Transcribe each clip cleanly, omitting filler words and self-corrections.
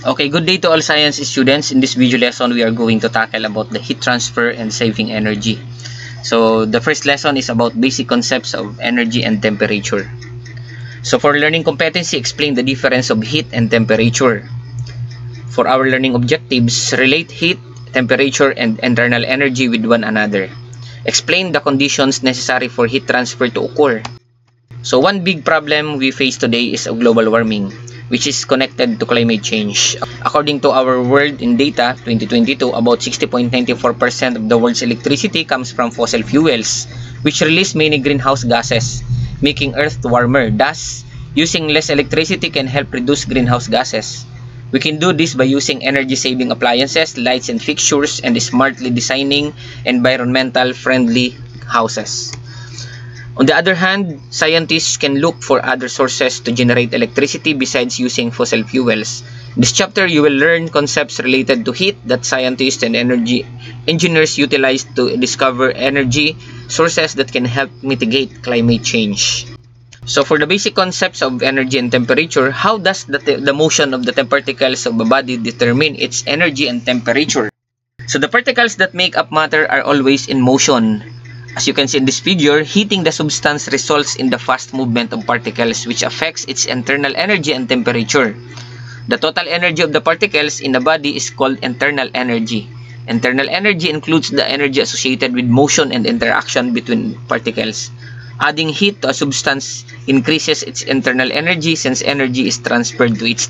Okay, good day to all science students. In this video lesson, we are going to tackle about the heat transfer and saving energy. So, the first lesson is about basic concepts of energy and temperature. So, for learning competency, explain the difference of heat and temperature. For our learning objectives, relate heat, temperature, and internal energy with one another. Explain the conditions necessary for heat transfer to occur. So, one big problem we face today is global warming, which is connected to climate change. According to our World in Data 2022, about 60.94% of the world's electricity comes from fossil fuels, which release many greenhouse gases, making Earth warmer. Thus, using less electricity can help reduce greenhouse gases. We can do this by using energy-saving appliances, lights and fixtures, and smartly designing environmental friendly houses. On the other hand, scientists can look for other sources to generate electricity besides using fossil fuels. In this chapter, you will learn concepts related to heat that scientists and energy engineers utilize to discover energy sources that can help mitigate climate change. So for the basic concepts of energy and temperature, how does the motion of the particles of a body determine its energy and temperature? So the particles that make up matter are always in motion. As you can see in this figure, heating the substance results in the fast movement of particles, which affects its internal energy and temperature. The total energy of the particles in the body is called internal energy. Internal energy includes the energy associated with motion and interaction between particles. Adding heat to a substance increases its internal energy since energy is transferred to its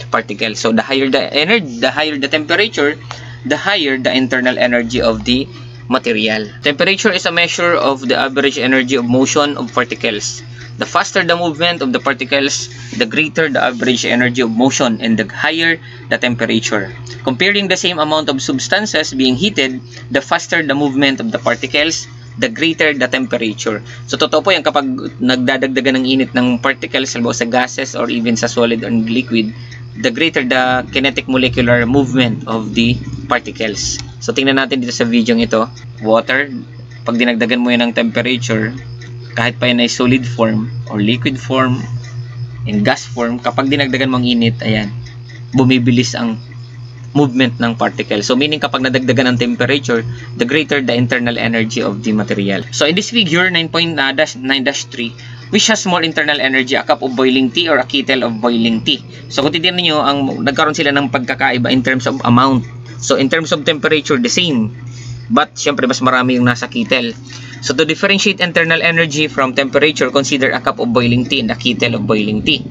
particle. So the higher the energy, the higher the temperature, the higher the internal energy of the material. Temperature is a measure of the average energy of motion of particles. The faster the movement of the particles, the greater the average energy of motion and the higher the temperature. Comparing the same amount of substances being heated, the faster the movement of the particles, the greater the temperature. So totoo po yan kapag nagdadagdagan ng init ng particles, halimbawa sa gases or even sa solid and liquid, the greater the kinetic molecular movement of the particles. So tingnan natin dito sa video ito. Water, pag dinagdagan mo yan ng temperature, kahit pa yan ay solid form or liquid form in gas form, kapag dinagdagan mo ang init, ayan, bumibilis ang movement ng particle. So meaning kapag nadagdagan ng temperature, the greater the internal energy of the material. So in this figure 9.9-3, which has more internal energy, a cup of boiling tea or a kettle of boiling tea? So kung titignan niyo, nagkaroon sila ng pagkakaiba in terms of amount. So in terms of temperature, the same. But syempre mas marami yung nasa kettle. So to differentiate internal energy from temperature, consider a cup of boiling tea and a kettle of boiling tea.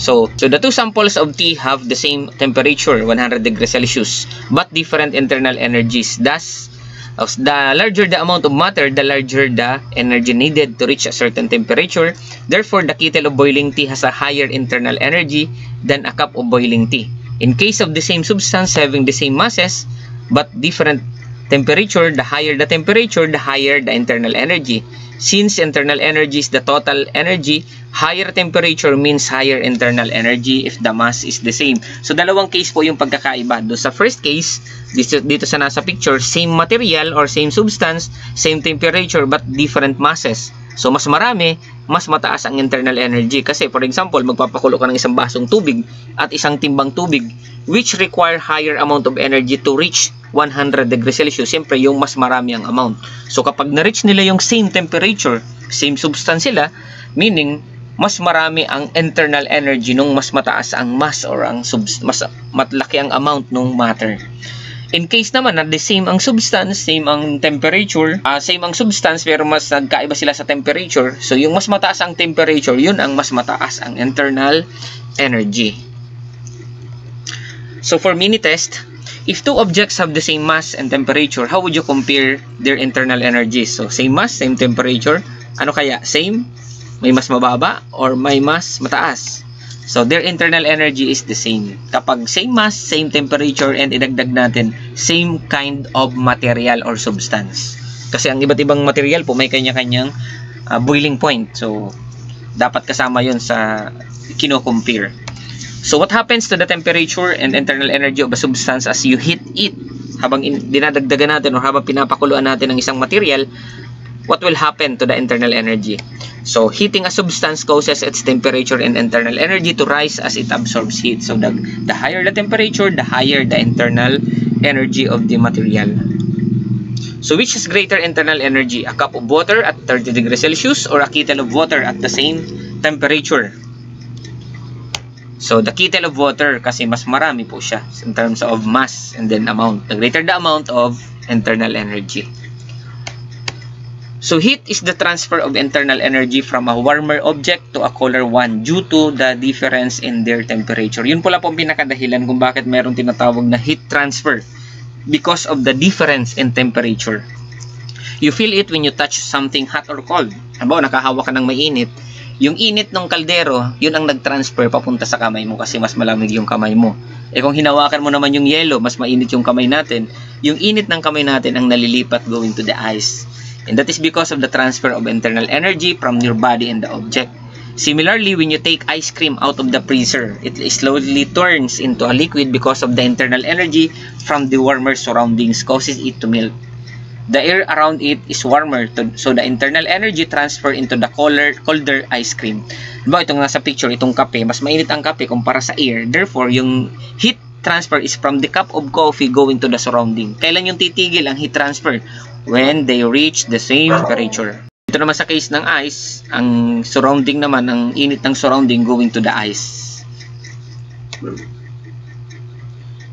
So the two samples of tea have the same temperature, 100 degrees Celsius, but different internal energies. Thus, the larger the amount of matter, the larger the energy needed to reach a certain temperature. Therefore, the kettle of boiling tea has a higher internal energy than a cup of boiling tea. In case of the same substance having the same masses, but different temperature, the higher the temperature, the higher the internal energy. Since internal energy is the total energy, higher temperature means higher internal energy if the mass is the same. So, dalawang case po yung pagkakaiba. Do sa first case, dito sa nasa picture, same material or same substance, same temperature, but different masses. So, mas marami, mas mataas ang internal energy. Kasi, for example, magpapakulo ka ng isang basong tubig at isang timbang tubig, which require higher amount of energy to reach 100 degrees Celsius. Siyempre, yung mas marami ang amount. So, kapag na-reach nila yung same temperature, same substance sila, meaning, mas marami ang internal energy nung mas mataas ang mass or ang mas matlaki ang amount nung matter. In case naman na the same ang substance, same ang temperature, same ang substance pero mas nagkaiba sila sa temperature. So, yung mas mataas ang temperature, yun ang mas mataas ang internal energy. So, for mini test, if two objects have the same mass and temperature, how would you compare their internal energies? So, same mass, same temperature. Ano kaya? Same? May mas mababa or may mas mataas? So, their internal energy is the same. Kapag same mass, same temperature, and idagdag natin, same kind of material or substance. Kasi ang iba't ibang material po may kanya-kanyang boiling point. So, dapat kasama yun sa kino-compare. So, what happens to the temperature and internal energy of a substance as you heat it? Habang dinadagdagan natin o habang pinapakuluan natin ng isang material, what will happen to the internal energy? So heating a substance causes its temperature and internal energy to rise as it absorbs heat. So the higher the temperature, the higher the internal energy of the material. So which is greater internal energy? A cup of water at 30 degrees Celsius or a kettle of water at the same temperature? So the kettle of water kasi mas marami po siya in terms of mass and then amount. The greater the amount of internal energy. So heat is the transfer of internal energy from a warmer object to a colder one due to the difference in their temperature. Yun pala po ang pinakadahilan kung bakit mayroong tinatawag na heat transfer, because of the difference in temperature. You feel it when you touch something hot or cold. Halimbawa, nakahawak ka ng mainit. Yung init ng kaldero, yun ang nag-transfer papunta sa kamay mo kasi mas malamig yung kamay mo. Eh kung hinawakan mo naman yung yelo, mas mainit yung kamay natin. Yung init ng kamay natin ang nalilipat going to the ice. And that is because of the transfer of internal energy from your body and the object. Similarly, when you take ice cream out of the freezer, it slowly turns into a liquid because of the internal energy from the warmer surroundings causes it to melt. The air around it is warmer, so the internal energy transfer into the colder ice cream. Diba, itong nasa picture, itong kape, mas mainit ang kape kumpara sa air. Therefore, yung heat transfer is from the cup of coffee going to the surrounding. Kailan yung titigil ang heat transfer? When they reach the same temperature. Ito naman sa case ng ice, ang surrounding naman, ang init ng surrounding going to the ice.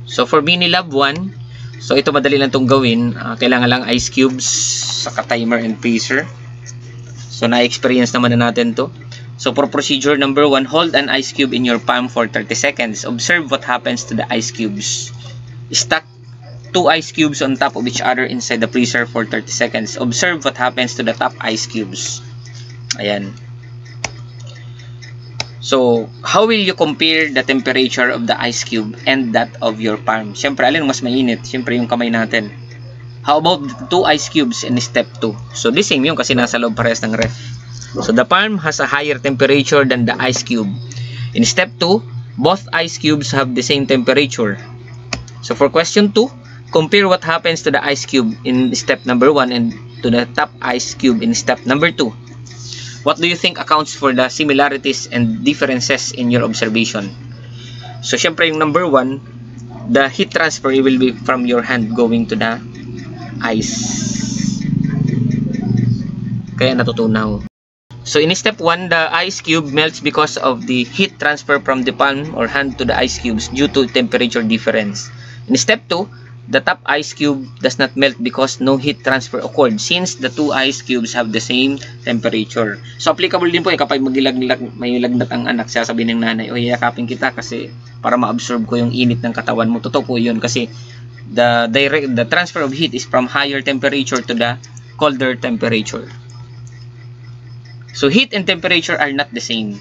So for mini lab 1, so ito madali lang itong gawin. Kailangan lang ice cubes, saka timer and freezer. So na-experience naman na natin to. So for procedure number 1, hold an ice cube in your palm for 30 seconds. Observe what happens to the ice cubes. Stack 2 ice cubes on top of each other inside the freezer for 30 seconds. Observe what happens to the top ice cubes. Ayan. So, how will you compare the temperature of the ice cube and that of your palm? Siyempre, alin mas mainit? Siyempre, yung kamay natin. How about the 2 ice cubes in step 2? So, the same yun kasi nasa loob parehas ng ref. So, the palm has a higher temperature than the ice cube. In step 2, both ice cubes have the same temperature. So, for question 2, compare what happens to the ice cube in step number 1 and to the top ice cube in step number 2. What do you think accounts for the similarities and differences in your observation? So, syempre yung number 1, the heat transfer will be from your hand going to the ice. Kaya natutunaw. So, in step 1, the ice cube melts because of the heat transfer from the palm or hand to the ice cubes due to temperature difference. In step 2, the top ice cube does not melt because no heat transfer occurred since the 2 ice cubes have the same temperature. So, applicable din po kapag may lagnat ang anak, sasabihin ng nanay, o yakapin kita kasi para ma-absorb ko yung init ng katawan mo. Totoo po yun kasi the transfer of heat is from higher temperature to the colder temperature. So, heat and temperature are not the same.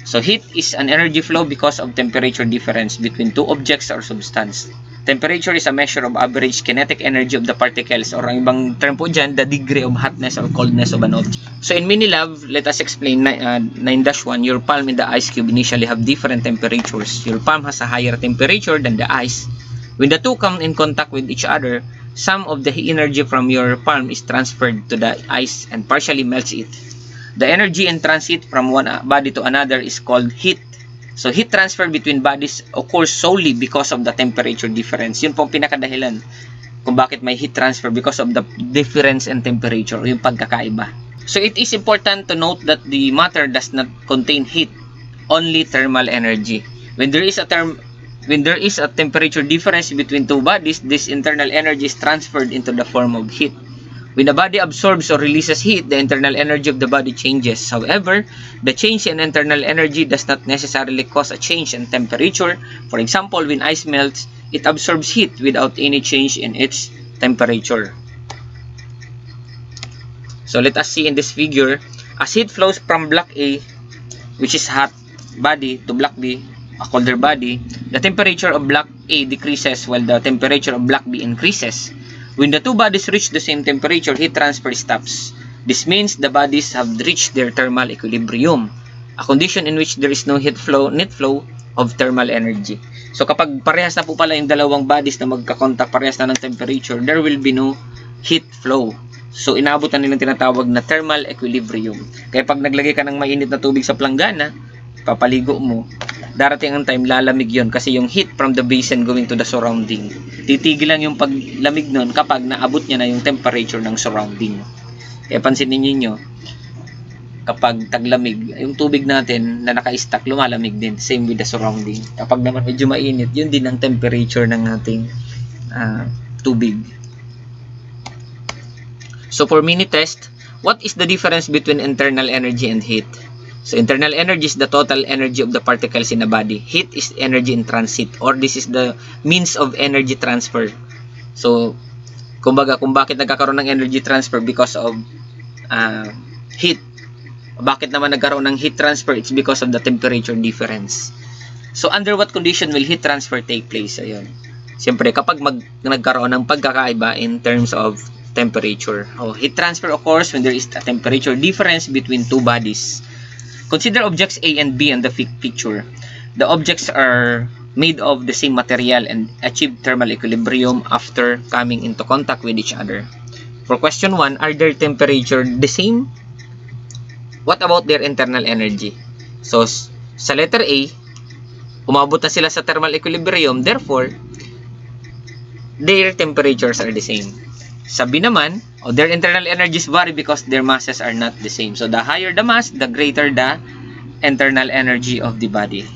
So, heat is an energy flow because of temperature difference between 2 objects or substance. Temperature is a measure of average kinetic energy of the particles, or ang ibang term po dyan, the degree of hotness or coldness of an object. So in Minilab, let us explain 9-1. Your palm and the ice cube initially have different temperatures. Your palm has a higher temperature than the ice. When the two come in contact with each other, some of the energy from your palm is transferred to the ice and partially melts it. The energy in transit from one body to another is called heat. So, heat transfer between bodies occurs solely because of the temperature difference. Yun po ang pinakadahilan kung bakit may heat transfer, because of the difference in temperature, yung pagkakaiba. So, it is important to note that the matter does not contain heat, only thermal energy. When there is a temperature difference between 2 bodies, this internal energy is transferred into the form of heat. When the body absorbs or releases heat, the internal energy of the body changes. However, the change in internal energy does not necessarily cause a change in temperature. For example, when ice melts, it absorbs heat without any change in its temperature. So let us see in this figure, as heat flows from block A, which is hot body, to block B, a colder body, the temperature of block A decreases while the temperature of block B increases. When the 2 bodies reach the same temperature, heat transfer stops. This means the bodies have reached their thermal equilibrium, a condition in which there is no net flow of thermal energy. So kapag parehas na po pala yung dalawang bodies na magkakontak, parehas na ng temperature, there will be no heat flow. So, inaabot na nilang tinatawag na thermal equilibrium. Kaya pag naglagay ka ng mainit na tubig sa planggana, papaligo mo, darating ang time lalamig yon kasi yung heat from the basin going to the surrounding. Titigil lang yung paglamig nun kapag naabot niya na yung temperature ng surrounding. Kaya pansinin niyo kapag taglamig, yung tubig natin na naka-stack lumalamig din. Same with the surrounding. Kapag naman medyo mainit, yun din ang temperature ng ating tubig. So for mini test, what is the difference between internal energy and heat? So internal energy is the total energy of the particles in a body. Heat is energy in transit, or this is the means of energy transfer. So kumbaga kung bakit nagkakaroon ng energy transfer because of heat. Bakit naman nagkaroon ng heat transfer? It's because of the temperature difference. So under what condition will heat transfer take place? Ayun. Siyempre kapag nagkaroon ng pagkakaiba in terms of temperature. Heat transfer occurs when there is a temperature difference between two bodies. Consider objects A and B on the picture. The objects are made of the same material and achieve thermal equilibrium after coming into contact with each other. For question 1, are their temperature the same? What about their internal energy? So, sa letter A, umabot na sila sa thermal equilibrium, therefore, their temperatures are the same. Sa B naman, their internal energies vary because their masses are not the same. So, the higher the mass, the greater the internal energy of the body.